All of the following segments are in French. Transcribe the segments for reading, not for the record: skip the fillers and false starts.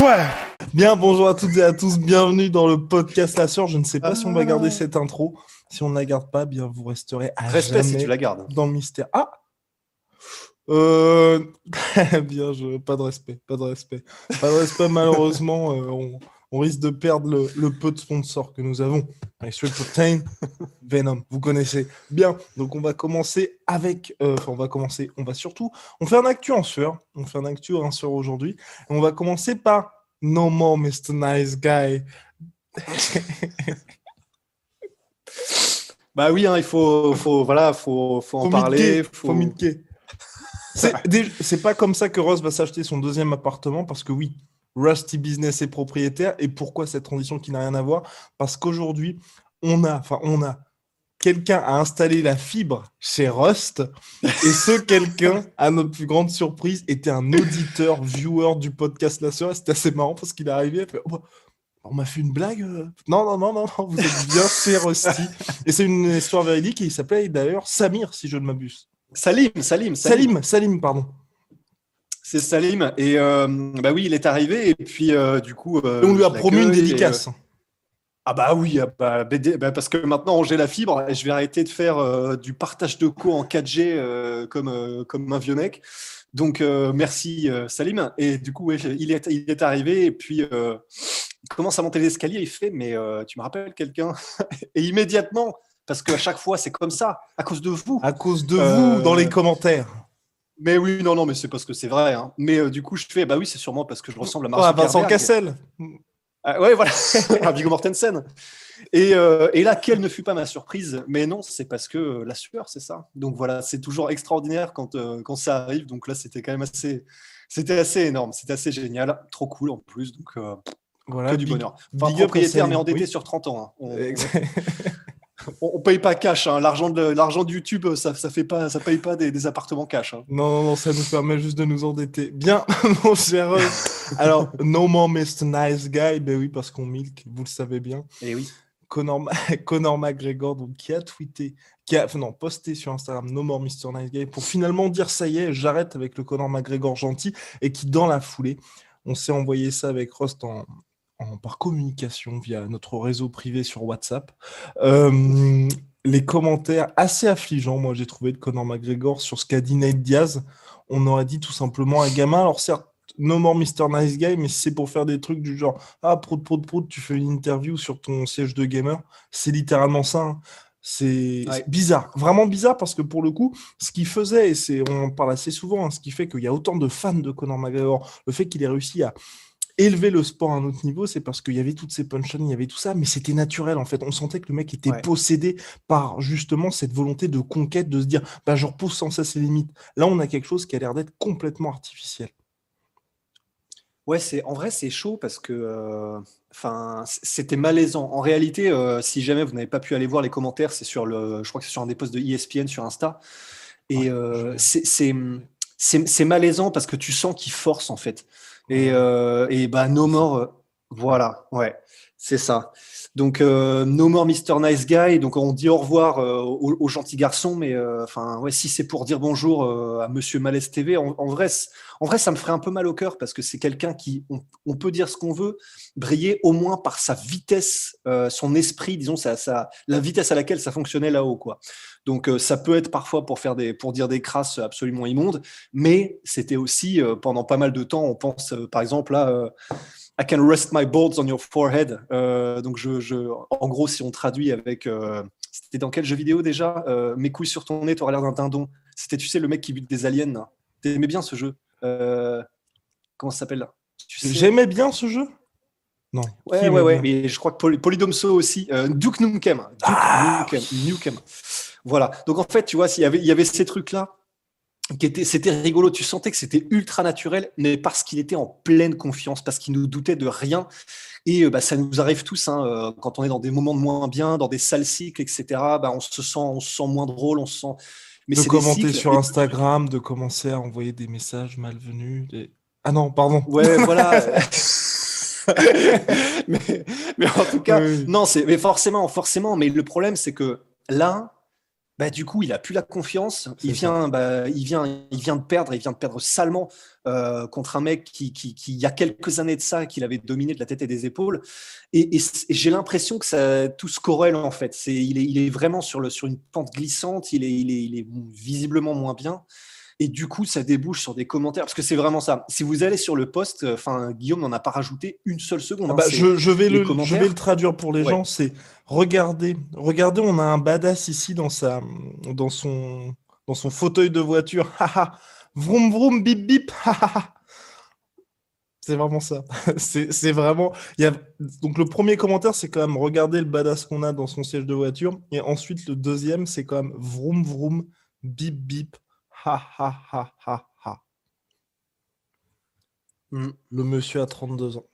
Ouais. Bien, bonjour à toutes et à tous, bienvenue dans le podcast La Sœur. Je ne sais pas si on va garder cette intro. Si on ne la garde pas, bien vous resterez à Respect jamais si tu la gardes. dans le mystère. Bien, pas de respect, pas de respect. Pas de respect, malheureusement, on risque de perdre le peu de sponsors que nous avons. Extreme Protein, Venom, vous connaissez. Bien, donc on va commencer avec... on va surtout... On fait un actu en sueur. On fait un actu en sueur aujourd'hui. Et on va commencer par No More Mr. Nice Guy. Bah oui, hein, il faut en parler. Faut milquer. C'est pas comme ça que Ross va s'acheter son deuxième appartement, parce que oui, Rusty Business est propriétaire. Et pourquoi cette transition qui n'a rien à voir? Parce qu'aujourd'hui, quelqu'un a installé la fibre chez Rust, et ce quelqu'un, à notre plus grande surprise, était un auditeur, viewer du podcast La Sœur. C'était assez marrant parce qu'il est arrivé, il fait, oh, on m'a fait une blague. Non, vous êtes bien, c'est Rusty. Et c'est une histoire véridique, et il s'appelait d'ailleurs Samir, si je ne m'abuse. Salim, pardon. C'est Salim. Et bah oui, il est arrivé, et puis du coup... et on lui a promis une dédicace. Ah bah oui, parce que maintenant j'ai la fibre et je vais arrêter de faire du partage de co en 4G comme un vieux mec. Donc merci Salim. Et du coup, ouais, il est arrivé, et puis il commence à monter l'escalier, il fait mais tu me rappelles quelqu'un? Et immédiatement, parce qu'à chaque fois c'est comme ça, à cause de vous. À cause de vous, dans les commentaires. Mais oui, non, mais c'est parce que c'est vrai. Hein. Mais du coup, je fais, bah oui, c'est sûrement parce que je ressemble à Mark Zuckerberg. Vincent Cassel. Ouais, voilà, à Viggo Mortensen. Et là, quelle ne fut pas ma surprise? Mais non, c'est parce que la sueur, c'est ça. Donc voilà, c'est toujours extraordinaire quand ça arrive. Donc là, c'était quand même assez énorme. C'était assez génial. Trop cool en plus. Donc voilà, que du bonheur. Enfin, propriétaire, mais endetté sur 30 ans. Hein. On paye pas cash, hein. L'argent de YouTube, ça paye pas des appartements cash. Hein. Non, ça nous permet juste de nous endetter. Bien, mon cher. Alors, No More Mr. Nice Guy, ben oui, parce qu'on milk, vous le savez bien. Et oui. Conor McGregor, donc, qui a posté sur Instagram No More Mr. Nice Guy pour finalement dire ça y est, j'arrête avec le Conor McGregor gentil, et qui, dans la foulée, on s'est envoyé ça avec Rust par communication via notre réseau privé sur WhatsApp. Les commentaires assez affligeants, moi j'ai trouvé, de Conor McGregor sur ce qu'a dit Nate Diaz. On aurait dit tout simplement un gamin. Alors certes, No More Mr. Nice Guy, mais c'est pour faire des trucs du genre prout, tu fais une interview sur ton siège de gamer. C'est littéralement ça. Hein. C'est bizarre, vraiment bizarre, parce que pour le coup, ce qu'il faisait, et on en parle assez souvent, hein, ce qui fait qu'il y a autant de fans de Conor McGregor, le fait qu'il ait réussi à élever le sport à un autre niveau, c'est parce qu'il y avait toutes ces punchlines, il y avait tout ça, mais c'était naturel en fait. On sentait que le mec était possédé par justement cette volonté de conquête, de se dire je repousse sans cesse les limites. Là, on a quelque chose qui a l'air d'être complètement artificiel. Ouais, en vrai, c'est chaud parce que c'était malaisant. En réalité, si jamais vous n'avez pas pu aller voir les commentaires, je crois que c'est sur un des posts de ESPN sur Insta. Et c'est malaisant parce que tu sens qu'il force en fait. Et No More, voilà, ouais, c'est ça. Donc No More Mr. Nice Guy. Donc on dit au revoir aux gentils garçons, mais si c'est pour dire bonjour à Monsieur Malaise TV, en vrai, ça me ferait un peu mal au cœur parce que c'est quelqu'un qui, on peut dire ce qu'on veut, briller au moins par sa vitesse, son esprit, disons, la vitesse à laquelle ça fonctionnait là-haut, quoi. Donc ça peut être parfois pour dire des crasses absolument immondes, mais c'était aussi pendant pas mal de temps, on pense par exemple à I can rest my balls on your forehead. Donc en gros, si on traduit avec, c'était dans quel jeu vidéo déjà? Mes couilles sur ton nez, t'auras l'air d'un dindon. C'était, tu sais, le mec qui bute des aliens. Là. T'aimais bien ce jeu? Comment ça s'appelle là? J'aimais bien ce jeu. Non. Ouais. Mais je crois que Polydomso aussi. Duke Nukem. Nukem. Voilà. Donc en fait, tu vois, il y avait ces trucs-là. C'était rigolo, tu sentais que c'était ultra naturel, mais parce qu'il était en pleine confiance, parce qu'il nous doutait de rien. Et ça nous arrive tous, hein, quand on est dans des moments de moins bien, dans des sales cycles, etc. On se sent moins drôle, on se sent. Mais de commenter sur Instagram, de commencer à envoyer des messages malvenus. Ah non, pardon. Ouais, voilà. mais en tout cas, non, mais forcément. Mais le problème, c'est que là, Bah, du coup, il a plus la confiance. C'est ça. Il vient de perdre salement contre un mec qui, il y a quelques années de ça, qu'il avait dominé de la tête et des épaules. Et j'ai l'impression que ça, tout se corrèle en fait. Il est vraiment sur une pente glissante. Il est visiblement moins bien. Et du coup, ça débouche sur des commentaires. Parce que c'est vraiment ça. Si vous allez sur le post, enfin, Guillaume n'en a pas rajouté une seule seconde. Ah Hein, bah, c'est les je vais le commentaires. traduire pour les Ouais. gens. C'est regardez, on a un badass ici dans son, dans son fauteuil de voiture. Haha. Vroom vroom bip bip. Haha. C'est vraiment ça. C'est vraiment. Il y a... Donc, le premier commentaire, c'est quand même regarder le badass qu'on a dans son siège de voiture. Et ensuite, le deuxième, c'est quand même vroom vroom, bip bip, ha ha ha ha ha. Mm. Le monsieur a 32 ans.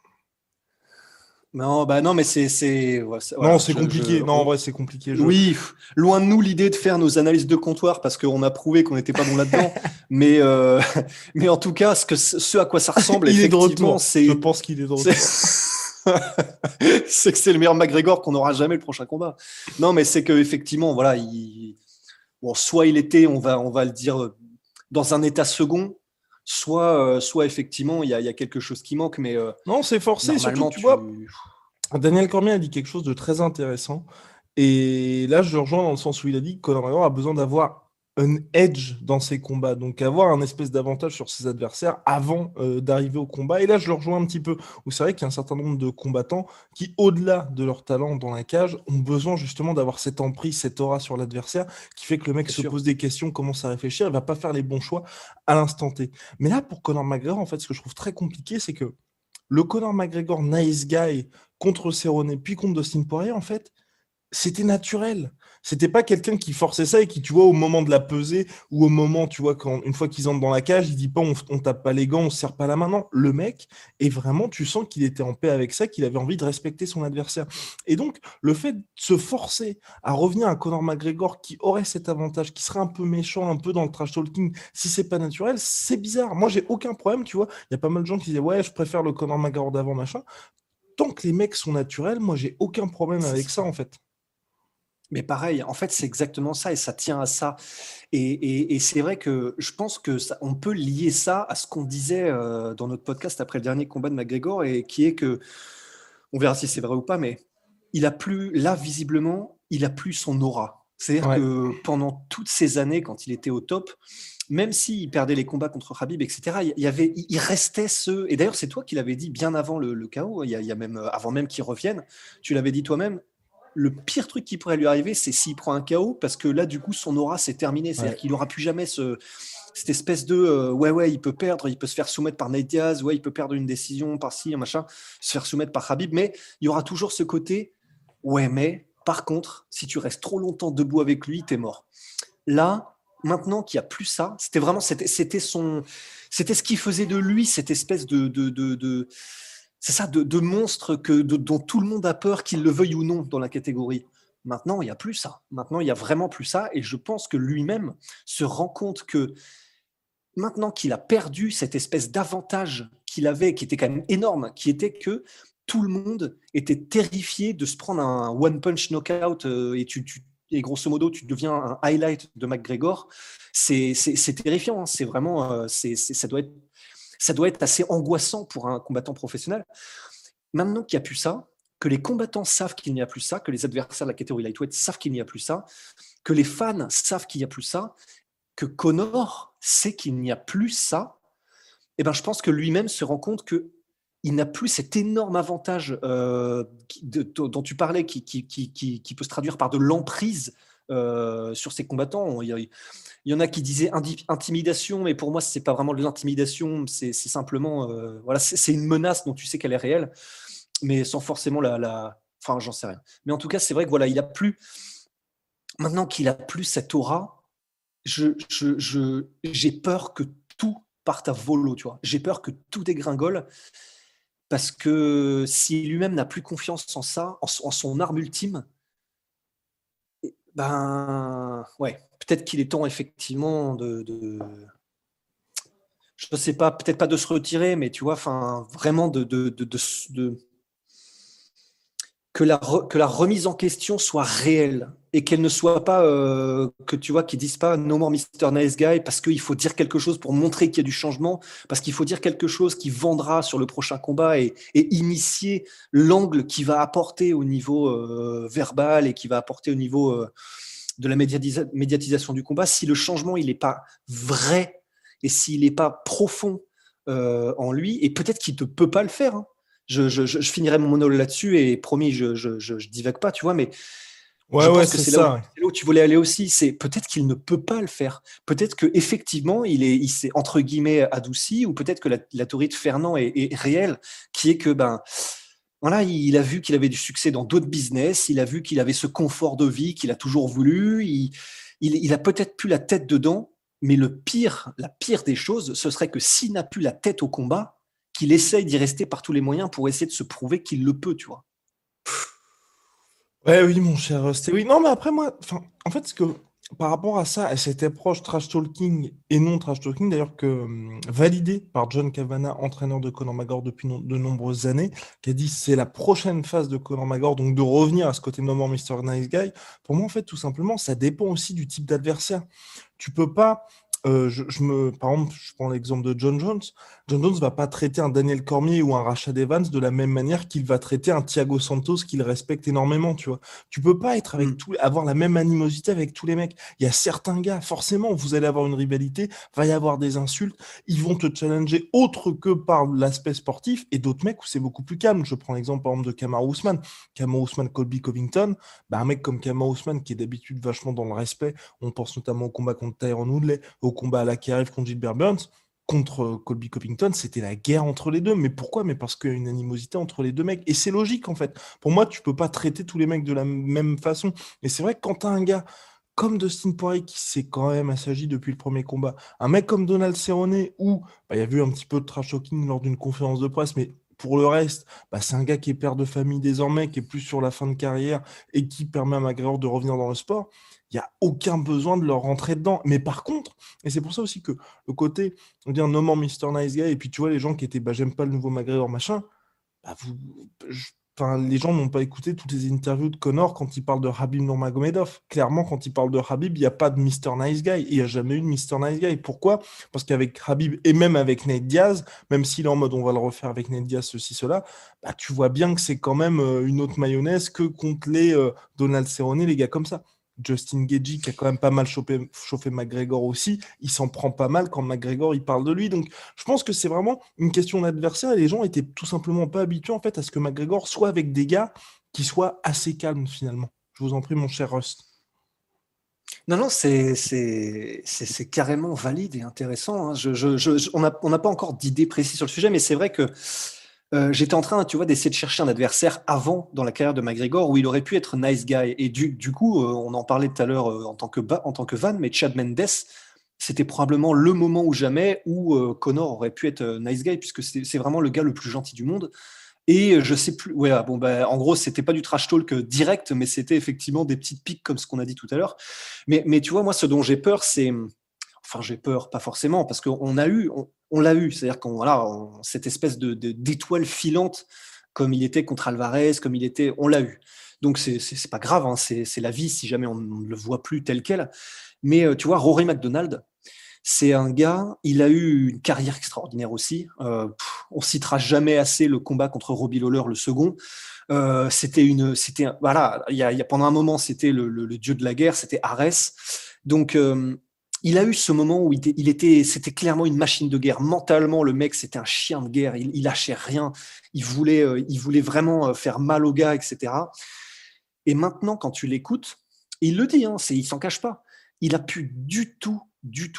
Non, bah non, mais Non, voilà. c'est compliqué. Non, en vrai, c'est compliqué. Oui, loin de nous l'idée de faire nos analyses de comptoir parce qu'on a prouvé qu'on n'était pas bon là-dedans. Mais, mais en tout cas, ce à quoi ça ressemble, Il est de effectivement, retour. Je pense qu'il est de c'est retour. c'est que c'est le meilleur McGregor qu'on n'aura jamais le prochain combat. Non, mais c'est que effectivement, voilà, bon, soit il était, on va le dire, dans un état second, soit effectivement, il y a quelque chose qui manque, mais Non, c'est forcé. Surtout normalement, que tu vois, Daniel Cormier a dit quelque chose de très intéressant. Et là, je le rejoins dans le sens où il a dit que Conor McGregor a besoin d'avoir un edge dans ses combats, donc avoir un espèce d'avantage sur ses adversaires avant d'arriver au combat. Et là, je le rejoins un petit peu, où c'est vrai qu'il y a un certain nombre de combattants qui, au-delà de leur talent dans la cage, ont besoin justement d'avoir cette emprise, cette aura sur l'adversaire, qui fait que le mec c'est se sûr. pose des questions, commence à réfléchir, il va pas faire les bons choix à l'instant T. Mais là, pour Conor McGregor, en fait, ce que je trouve très compliqué, c'est que le Conor McGregor nice guy contre Cerrone, puis contre Dustin Poirier, en fait, c'était naturel. C'était pas quelqu'un qui forçait ça et qui, tu vois, au moment de la pesée ou au moment, tu vois, quand une fois qu'ils entrent dans la cage, il dit pas on tape pas les gants, on se serre pas la main. Non, le mec, et vraiment, tu sens qu'il était en paix avec ça, qu'il avait envie de respecter son adversaire. Et donc, le fait de se forcer à revenir à Conor McGregor qui aurait cet avantage, qui serait un peu méchant, un peu dans le trash talking, si c'est pas naturel, c'est bizarre. Moi, j'ai aucun problème, tu vois. Il y a pas mal de gens qui disaient ouais, je préfère le Conor McGregor d'avant, machin. Tant que les mecs sont naturels, moi, j'ai aucun problème C'est avec ça. ça, en fait. Mais pareil, en fait, c'est exactement ça et ça tient à ça. Et c'est vrai que je pense que on peut lier ça à ce qu'on disait dans notre podcast après le dernier combat de McGregor et qui est que, on verra si c'est vrai ou pas, mais il a plus, là, visiblement, il a plus son aura. C'est-à-dire Ouais. que pendant toutes ces années, quand il était au top, même s'il perdait les combats contre Khabib, etc., il restait ce. Et d'ailleurs, c'est toi qui l'avais dit bien avant le chaos, il y a même, avant même qu'il revienne, tu l'avais dit toi-même, le pire truc qui pourrait lui arriver, c'est s'il prend un KO, parce que là, du coup, son aura, c'est terminé. C'est-à-dire Ouais. qu'il n'aura plus jamais cette espèce de ouais, il peut perdre, il peut se faire soumettre par Nate Diaz, ouais, il peut perdre une décision par-ci, un machin, se faire soumettre par Khabib, mais il y aura toujours ce côté ouais, mais par contre, si tu restes trop longtemps debout avec lui, t'es mort. Là, maintenant qu'il n'y a plus ça, c'était ce qui faisait de lui cette espèce c'est ça, de monstre dont tout le monde a peur, qu'il le veuille ou non, dans la catégorie. Maintenant, il n'y a plus ça. Maintenant, il n'y a vraiment plus ça. Et je pense que lui-même se rend compte que maintenant qu'il a perdu cette espèce d'avantage qu'il avait, qui était quand même énorme, qui était que tout le monde était terrifié de se prendre un one-punch knockout et grosso modo, tu deviens un highlight de McGregor. C'est terrifiant. Hein. C'est vraiment, ça doit être assez angoissant pour un combattant professionnel. Maintenant qu'il n'y a plus ça, que les combattants savent qu'il n'y a plus ça, que les adversaires de la catégorie lightweight savent qu'il n'y a plus ça, que les fans savent qu'il n'y a plus ça, que Conor sait qu'il n'y a plus ça, et ben je pense que lui-même se rend compte que il n'a plus cet énorme avantage dont tu parlais, qui peut se traduire par de l'emprise sur ses combattants. Il y en a qui disaient intimidation, mais pour moi, c'est pas vraiment de l'intimidation, c'est simplement, voilà, c'est une menace dont tu sais qu'elle est réelle, mais sans forcément enfin, j'en sais rien. Mais en tout cas, c'est vrai que voilà, il a plus, maintenant qu'il a plus cette aura, j'ai peur que tout parte à volo, tu vois. J'ai peur que tout dégringole parce que si lui-même n'a plus confiance en ça, en son arme ultime, ben ouais, peut-être qu'il est temps effectivement je sais pas, peut-être pas de se retirer, mais tu vois, enfin vraiment que la remise en question soit réelle et qu'elle ne soit pas, que tu vois, qu'ils disent pas No more Mr. Nice Guy parce qu'il faut dire quelque chose pour montrer qu'il y a du changement, parce qu'il faut dire quelque chose qui vendra sur le prochain combat et initier l'angle qui va apporter au niveau verbal et qui va apporter au niveau de la médiatisation du combat. Si le changement il n'est pas vrai et s'il n'est pas profond en lui, et peut-être qu'il ne peut pas le faire. Hein. Je finirai mon monologue là-dessus et promis, je divague pas, tu vois, mais je Ouais, pense que c'est c'est ça. Ouais. là où tu voulais aller aussi. C'est peut-être qu'il ne peut pas le faire. Peut-être qu'effectivement, il s'est entre guillemets adouci, ou peut-être que la théorie de Fernand est réelle, qui est que voilà, il a vu qu'il avait du succès dans d'autres business, il a vu qu'il avait ce confort de vie qu'il a toujours voulu, il a peut-être plus la tête dedans, mais la pire des choses, ce serait que s'il n'a plus la tête au combat, qu'il essaye d'y rester par tous les moyens pour essayer de se prouver qu'il le peut, tu vois. Ouais, oui, mon cher Stéphane. Non, mais après, moi, en fait, ce que, par rapport à ça, à cette approche trash talking et non trash talking, d'ailleurs, validée par John Kavanagh, entraîneur de Conor McGregor depuis de nombreuses années, qui a dit c'est la prochaine phase de Conor McGregor, donc de revenir à ce côté No More Mr. Nice Guy. Pour moi, en fait, tout simplement, ça dépend aussi du type d'adversaire. Tu peux pas. Par exemple, je prends l'exemple de John Jones. John Jones va pas traiter un Daniel Cormier ou un Rashad Evans de la même manière qu'il va traiter un Thiago Santos qu'il respecte énormément, tu vois. Tu peux pas être Mm. avoir la même animosité avec tous les mecs. Il y a certains gars, forcément, vous allez avoir une rivalité, va y avoir des insultes, ils vont te challenger autre que par l'aspect sportif, et d'autres mecs où c'est beaucoup plus calme. Je prends l'exemple, par exemple, de Kamaru Usman. Kamaru Usman, Colby Covington, bah, un mec comme Kamaru Usman qui est d'habitude vachement dans le respect, on pense notamment au combat contre Tyron Woodley, au combat à la qui arrive contre Gilbert Burns, contre Colby Covington, c'était la guerre entre les deux. Mais pourquoi? Mais parce qu'il y a une animosité entre les deux mecs. Et c'est logique, en fait. Pour moi, tu peux pas traiter tous les mecs de la même façon. Et c'est vrai que quand tu as un gars comme Dustin Poirier qui s'est quand même assagi depuis le premier combat, un mec comme Donald Cerrone, où bah, il y a eu un petit peu de trash talking lors d'une conférence de presse, mais pour le reste, bah, c'est un gars qui est père de famille désormais, qui est plus sur la fin de carrière et qui permet à McGregor de revenir dans le sport. Il n'y a aucun besoin de leur rentrer dedans. Mais par contre, et c'est pour ça aussi que le côté, on dit un no more Mr. Nice Guy, et puis tu vois, les gens qui étaient, bah, j'aime pas le nouveau McGregor, machin, bah, enfin, les gens n'ont pas écouté toutes les interviews de Conor quand il parle de Khabib Nurmagomedov. Clairement, quand il parle de Khabib, il n'y a pas de Mr. Nice Guy. Il n'y a jamais eu de Mr. Nice Guy. Pourquoi? Parce qu'avec Khabib et même avec Nate Diaz, même s'il est en mode on va le refaire avec Nate Diaz, ceci, cela, bah, tu vois bien que c'est quand même une autre mayonnaise que contre les Donald Cerrone, les gars comme ça. Justin Gaethje qui a quand même pas mal chauffé McGregor aussi, il s'en prend pas mal quand McGregor il parle de lui. Donc je pense que c'est vraiment une question d'adversaire et les gens étaient tout simplement pas habitués en fait à ce que McGregor soit avec des gars qui soient assez calmes finalement. Je vous en prie mon cher Rust. Non, non, c'est carrément valide et intéressant. Hein. On n'a pas encore d'idée précise sur le sujet, mais c'est vrai que j'étais en train, tu vois, d'essayer de chercher un adversaire avant dans la carrière de McGregor où il aurait pu être nice guy. Et du coup, on en parlait tout à l'heure en tant que van, mais Chad Mendes, c'était probablement le moment ou jamais où Conor aurait pu être nice guy, puisque c'est vraiment le gars le plus gentil du monde. Et je sais plus, ouais, bon, bah, en gros, c'était pas du trash talk direct, mais c'était effectivement des petites piques comme ce qu'on a dit tout à l'heure. Mais tu vois, moi, ce dont j'ai peur, c'est. Enfin, j'ai peur, pas forcément, parce qu'on a eu, on l'a eu, c'est-à-dire qu'on voilà, cette espèce d'étoile filante, comme il était contre Alvarez, comme il était, on l'a eu. Donc c'est pas grave, hein, c'est la vie si jamais on ne le voit plus tel quel. Mais tu vois, Rory McDonald, c'est un gars, il a eu une carrière extraordinaire aussi. On citera jamais assez le combat contre Robbie Lawler, le second. Voilà, pendant un moment, c'était le dieu de la guerre, c'était Ares. Donc, il a eu ce moment où c'était clairement une machine de guerre. Mentalement, le mec, c'était un chien de guerre. Il lâchait rien. Il voulait vraiment faire mal aux gars, etc. Et maintenant, quand tu l'écoutes, il le dit, hein, il s'en cache pas. Il a plus du tout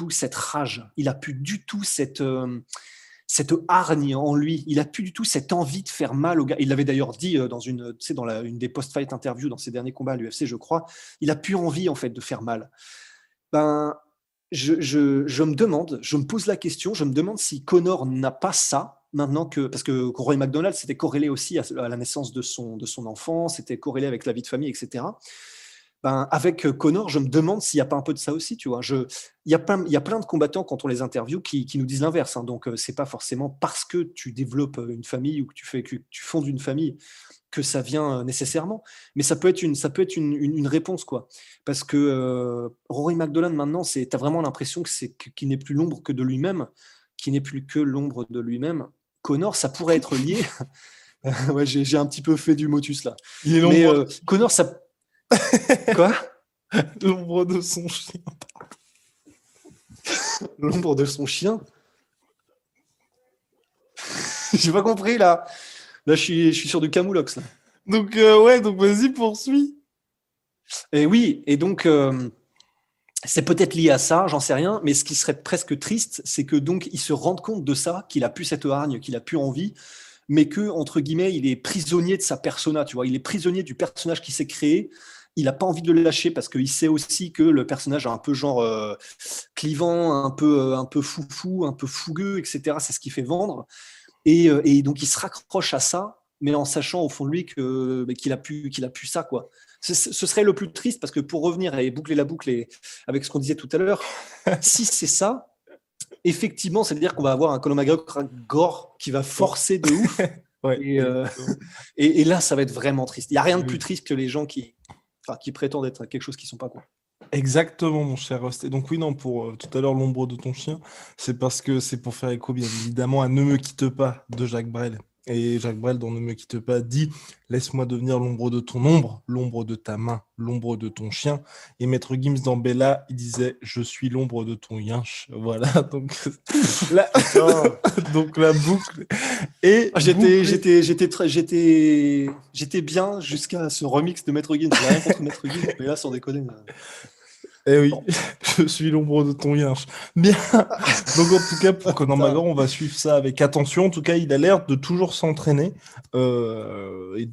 cette rage. Il a plus du tout cette hargne en lui. Il a plus du tout cette envie de faire mal aux gars. Il l'avait d'ailleurs dit dans une des post-fight interviews dans ses derniers combats à l'UFC, je crois. Il a plus envie en fait de faire mal. Ben, je me demande, je me pose la question, je me demande si Conor n'a pas ça maintenant parce que Roy McDonald c'était corrélé aussi à la naissance de son enfant, c'était corrélé avec la vie de famille, etc. Ben, avec Conor, je me demande s'il n'y a pas un peu de ça aussi, tu vois. Il y a plein de combattants, quand on les interviewe, qui nous disent l'inverse, hein. Donc, c'est pas forcément parce que tu développes une famille ou que tu fondes une famille que ça vient nécessairement. Mais ça peut être une réponse, quoi. Parce que Rory McDonald, maintenant, tu as vraiment l'impression qu'il n'est plus l'ombre que de lui-même, qu'il n'est plus que l'ombre de lui-même. Conor, ça pourrait être lié. Ouais, j'ai un petit peu fait du motus là. Il est Mais l'ombre, Conor, ça. Quoi? l'ombre de son chien. L'ombre de son chien? J'ai pas compris là. Là, je suis sur du Camoulox. Là. Donc, donc vas-y, poursuis. Et oui, et donc, c'est peut-être lié à ça, j'en sais rien, mais ce qui serait presque triste, c'est que donc il se rende compte de ça, qu'il a plus cette hargne, qu'il a plus envie, mais que, entre guillemets, il est prisonnier de sa persona, tu vois. Il est prisonnier du personnage qu'il s'est créé. Il n'a pas envie de le lâcher parce qu'il sait aussi que le personnage est un peu genre clivant, un peu foufou, un peu fougueux, etc. C'est ce qui fait vendre. Et donc, il se raccroche à ça, mais en sachant au fond de lui qu'il a pu ça, quoi. Ce serait le plus triste parce que pour revenir et boucler la boucle avec ce qu'on disait tout à l'heure, si c'est ça, effectivement, c'est-à-dire qu'on va avoir un Conor McGregor qui va forcer de ouf. Ouais, et là, ça va être vraiment triste. Il n'y a rien de plus triste que les gens qui prétendent être quelque chose qu'ils ne sont pas, quoi. exactement, mon cher Rust. Et donc, oui, non, pour tout à l'heure, l'ombre de ton chien, c'est parce que c'est pour faire écho, bien évidemment, à Ne me quitte pas de Jacques Brel. Et Jacques Brel, dans Ne me quitte pas, dit laisse-moi devenir l'ombre de ton ombre, l'ombre de ta main, l'ombre de ton chien. Et Maître Gims dans Bella, il disait je suis l'ombre de ton yinche. Voilà, donc la, donc la boucle. Et j'étais bien jusqu'à ce remix de Maître Gims. J'ai rien contre Maître Gims, mais là, sans déconner. Eh oui, je suis l'ombre de ton yinche. Bien. Donc en tout cas, pour Conor McGregor, on va suivre ça avec attention. En tout cas, il a l'air de toujours s'entraîner et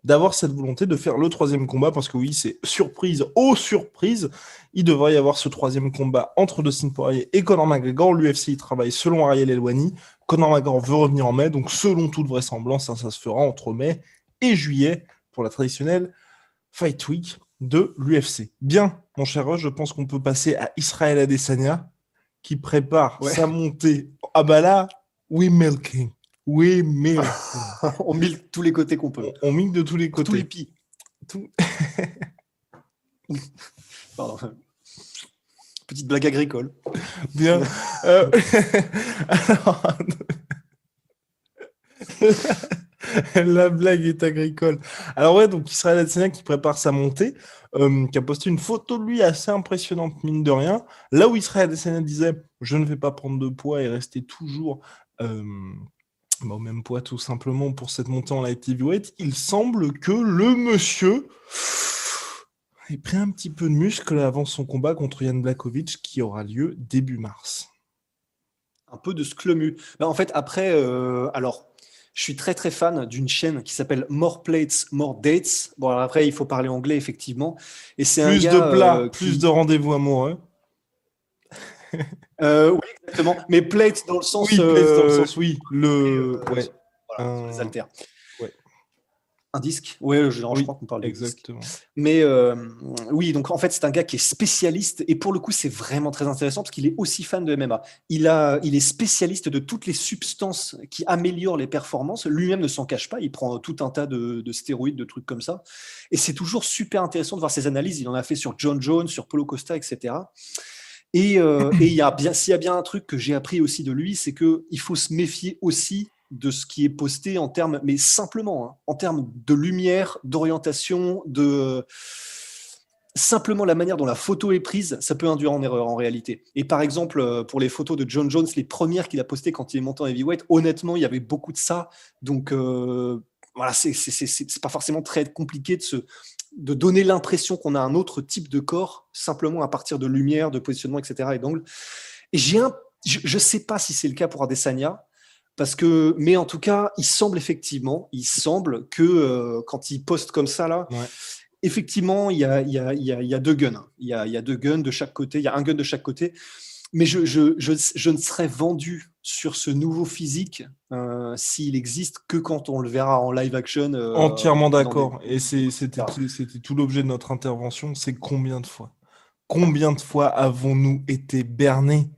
d'avoir cette volonté de faire le troisième combat parce que oui, c'est surprise, oh surprise, il devrait y avoir ce troisième combat entre Dustin Poirier et Conor McGregor. L'UFC, il travaille selon Ariel Helwani. Conor McGregor veut revenir en mai, donc selon toute vraisemblance, ça se fera entre mai et juillet pour la traditionnelle Fight Week de l'UFC. Bien, mon cher Roche, je pense qu'on peut passer à Israel Adesanya qui prépare sa montée. Ah bah là, we milking. We milking. On milk tous les côtés qu'on peut. On milk de tous les côtés. Tous les pis. Pardon. Petite blague agricole. Bien. Alors... La blague est agricole. Alors ouais, donc Israel Adesanya qui prépare sa montée, qui a posté une photo de lui assez impressionnante, mine de rien. Là où Israel Adesanya disait « Je ne vais pas prendre de poids et rester toujours au même poids tout simplement pour cette montée en light heavyweight », il semble que le monsieur ait pris un petit peu de muscle avant son combat contre Jan Blachowicz qui aura lieu début mars. Un peu de sclemu. En fait, après, alors... Je suis très très fan d'une chaîne qui s'appelle More Plates, More Dates. Bon, alors après, il faut parler anglais, effectivement. Et c'est plus un gars, de plats, plus de rendez-vous amoureux. Oui, exactement. Mais plate dans le sens. Oui, plate dans le sens, oui. Voilà, sur les haltères. Ouais. Un disque. Ouais, je crois qu'on parle de disque. Exactement. Mais oui, donc en fait, c'est un gars qui est spécialiste. Et pour le coup, c'est vraiment très intéressant parce qu'il est aussi fan de MMA. Il est spécialiste de toutes les substances qui améliorent les performances. Lui-même ne s'en cache pas. Il prend tout un tas de stéroïdes, de trucs comme ça. Et c'est toujours super intéressant de voir ses analyses. Il en a fait sur John Jones, sur Paulo Costa, etc. Et s'il y a bien un truc que j'ai appris aussi de lui, c'est qu'il faut se méfier aussi de ce qui est posté en termes, mais simplement, hein, en termes de lumière, d'orientation, de simplement la manière dont la photo est prise, ça peut induire en erreur en réalité. Et par exemple, pour les photos de John Jones, les premières qu'il a postées quand il est monté en heavyweight, honnêtement, il y avait beaucoup de ça. Donc voilà, c'est pas forcément très compliqué de donner l'impression qu'on a un autre type de corps, simplement à partir de lumière, de positionnement, etc. et d'angle. Et je ne sais pas si c'est le cas pour Adesanya, mais en tout cas, il semble que quand il poste comme ça, là, effectivement, il y a deux guns. Il y a deux guns de chaque côté, il y a un gun de chaque côté. Mais je ne serais vendu sur ce nouveau physique, s'il existe que quand on le verra en live action. Entièrement dans d'accord. des- Et c'était tout l'objet de notre intervention. C'est combien de fois avons-nous été bernés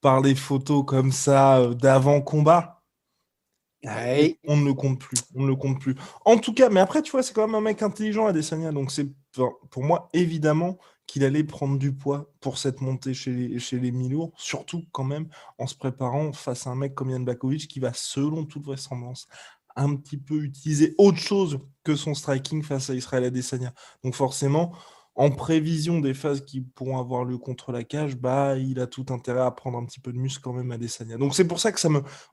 par les photos comme ça d'avant-combat? Ouais. On ne le compte plus. On ne le compte plus. En tout cas, mais après, tu vois, c'est quand même un mec intelligent, Adesanya. Donc, pour moi, évidemment, qu'il allait prendre du poids pour cette montée chez les mi-lourds. Surtout, quand même, en se préparant face à un mec comme Jan Blachowicz qui va, selon toute vraisemblance, un petit peu utiliser autre chose que son striking face à Israël Adesanya. Donc, forcément, en prévision des phases qui pourront avoir lieu contre la cage, bah, il a tout intérêt à prendre un petit peu de muscle quand même Adesanya. Donc, c'est pour ça que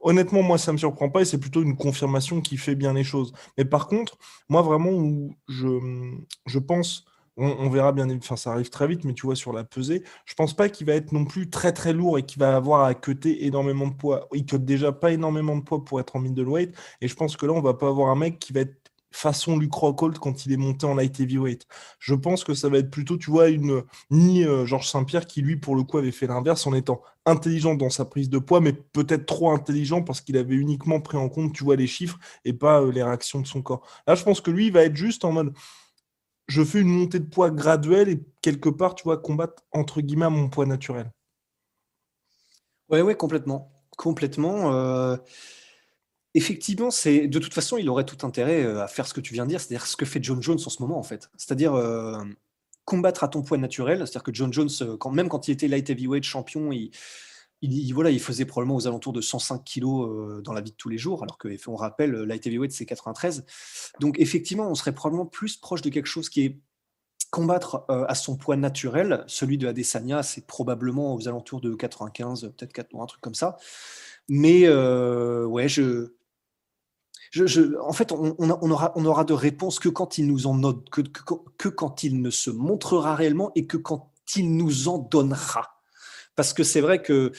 honnêtement, moi, ça me surprend pas et c'est plutôt une confirmation qui fait bien les choses. Mais par contre, moi, vraiment, où je pense, on verra bien, enfin, ça arrive très vite, mais tu vois, sur la pesée, je pense pas qu'il va être non plus très très lourd et qu'il va avoir à cutter énormément de poids. Il cut déjà pas énormément de poids pour être en middleweight et je pense que là, on va pas avoir un mec qui va être façon Luke Rockhold quand il est monté en light heavyweight. Je pense que ça va être plutôt, tu vois, ni Georges Saint-Pierre qui, lui, pour le coup, avait fait l'inverse en étant intelligent dans sa prise de poids, mais peut-être trop intelligent parce qu'il avait uniquement pris en compte, tu vois, les chiffres et pas les réactions de son corps. Là, je pense que lui, il va être juste en mode, je fais une montée de poids graduelle et quelque part, tu vois, combattre, entre guillemets, à mon poids naturel. Ouais, complètement. Complètement. Effectivement, de toute façon, il aurait tout intérêt à faire ce que tu viens de dire, c'est-à-dire ce que fait John Jones en ce moment, en fait. C'est-à-dire combattre à ton poids naturel. C'est-à-dire que John Jones, même quand il était light heavyweight champion, voilà, il faisait probablement aux alentours de 105 kilos dans la vie de tous les jours, alors qu'on rappelle, light heavyweight, c'est 93. Donc, effectivement, on serait probablement plus proche de quelque chose qui est combattre à son poids naturel. Celui de Adesanya, c'est probablement aux alentours de 95, peut-être 4, un truc comme ça. Mais ouais, en fait, on aura de réponses que quand il nous en note, que quand il ne se montrera réellement et que quand il nous en donnera. Parce que c'est vrai que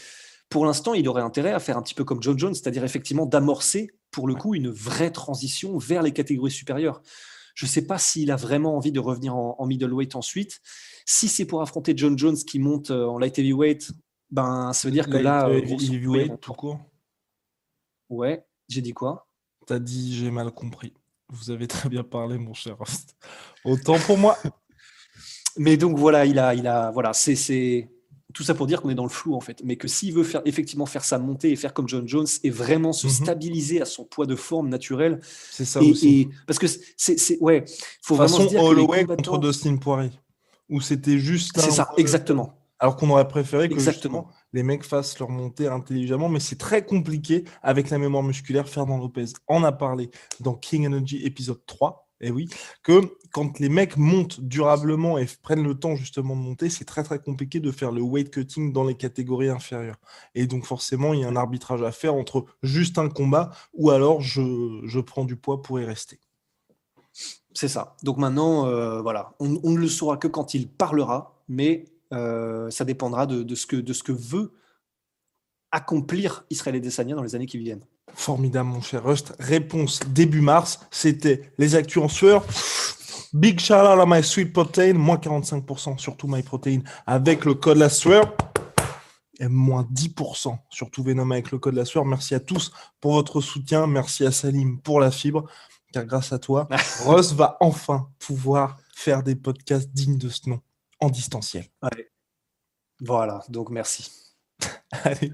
pour l'instant, il aurait intérêt à faire un petit peu comme John Jones, c'est-à-dire effectivement d'amorcer, pour le coup, une vraie transition vers les catégories supérieures. Je ne sais pas s'il a vraiment envie de revenir en middleweight ensuite. Si c'est pour affronter John Jones qui monte en light heavyweight, ben, ça veut dire que Light là, grosso modo, heavyweight, tout court. Ouais, j'ai dit quoi? T'as dit, j'ai mal compris. Vous avez très bien parlé, mon cher host. Autant pour moi. Mais donc voilà, voilà, c'est tout ça pour dire qu'on est dans le flou en fait, mais que s'il veut effectivement faire sa montée et faire comme John Jones et vraiment se stabiliser à son poids de forme naturel, C'est ça aussi. parce que ouais, faut vraiment se Façon dire que les Holloway contre combattants, Dustin Poirier, où c'était juste c'est un ça, exactement, alors qu'on aurait préféré que justement exactement. les mecs fassent leur montée intelligemment, mais c'est très compliqué avec la mémoire musculaire. Fernand Lopez en a parlé dans King Energy épisode 3, et oui, que quand les mecs montent durablement et prennent le temps justement de monter, c'est très très compliqué de faire le weight cutting dans les catégories inférieures. Et donc forcément, il y a un arbitrage à faire entre juste un combat ou alors je prends du poids pour y rester. C'est ça. Donc maintenant, voilà, on ne le saura que quand il parlera, mais ça dépendra de ce que veut accomplir Israël Adesanya dans les années qui viennent. Formidable, mon cher Rust. Réponse début mars, c'était les actus en sueur. Big shout out à My Sweet Protein, moins 45% sur tout My Protein avec le code la sueur. Et moins 10% sur tout Venom avec le code la sueur. Merci à tous pour votre soutien. Merci à Salim pour la fibre. Car grâce à toi, Russ va enfin pouvoir faire des podcasts dignes de ce nom en distanciel. Ouais. Voilà, donc merci. Allez,